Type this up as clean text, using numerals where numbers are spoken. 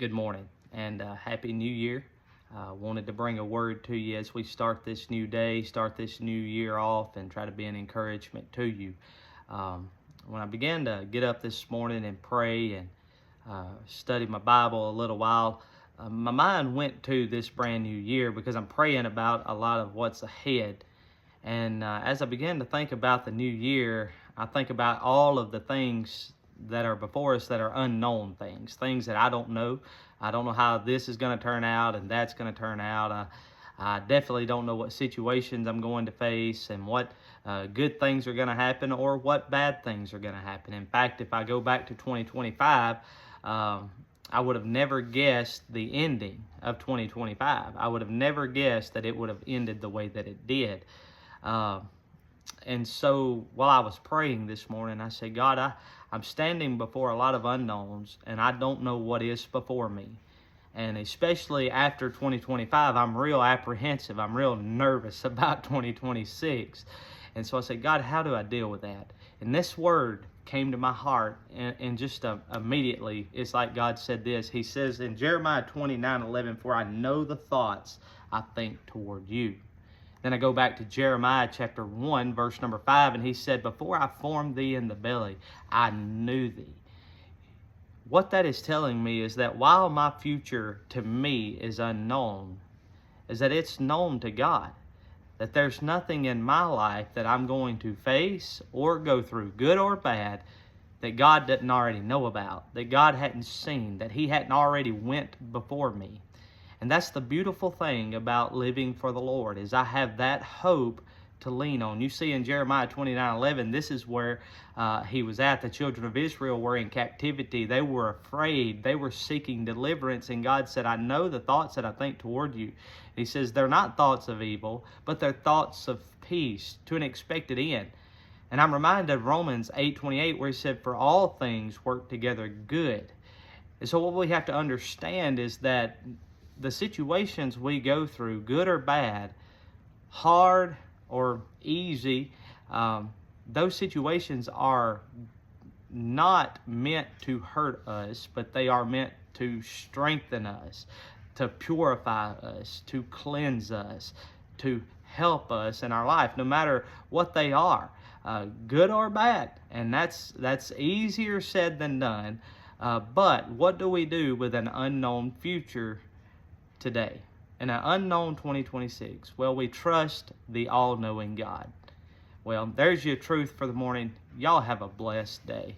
Good morning and Happy New Year. Wanted to bring a word to you as we start this new day, start this new year off, and try to be an encouragement to you. When I began to get up this morning and pray and study my Bible a little while, my mind went to this brand new year because I'm praying about a lot of what's ahead. And as I began to think about the new year, I think about all of the things that are before us that are unknown things that I don't know. I don't know how this is going to turn out and that's going to turn out. I definitely don't know what situations I'm going to face and what good things are going to happen or what bad things are going to happen. In fact, if I go back to 2025, I would have never guessed the ending of 2025. I would have never guessed that it would have ended the way that it did. And so while I was praying this morning, I said, God, I'm standing before a lot of unknowns, and I don't know what is before me. And especially after 2025, I'm real apprehensive. I'm real nervous about 2026. And so I said, God, how do I deal with that? And this word came to my heart, and just immediately, it's like God said this. He says in Jeremiah 29:11, "For I know the thoughts I think toward you." Then I go back to Jeremiah chapter 1, verse number 5, and he said, "Before I formed thee in the belly, I knew thee." What that is telling me is that while my future to me is unknown, is that it's known to God. That there's nothing in my life that I'm going to face or go through, good or bad, that God didn't already know about, that God hadn't seen, that He hadn't already went before me. And that's the beautiful thing about living for the Lord, is I have that hope to lean on. You see in Jeremiah 29:11, this is where he was at. The children of Israel were in captivity. They were afraid. They were seeking deliverance. And God said, "I know the thoughts that I think toward you." He says, they're not thoughts of evil, but they're thoughts of peace to an expected end. And I'm reminded of Romans 8:28, where he said, "For all things work together good." And so what we have to understand is that the situations we go through, good or bad, hard or easy, those situations are not meant to hurt us, but they are meant to strengthen us, to purify us, to cleanse us, to help us in our life, no matter what they are, good or bad. And that's easier said than done. But what do we do with an unknown future today, in an unknown 2026? Well, we trust the all-knowing God. Well, there's your truth for the morning. Y'all have a blessed day.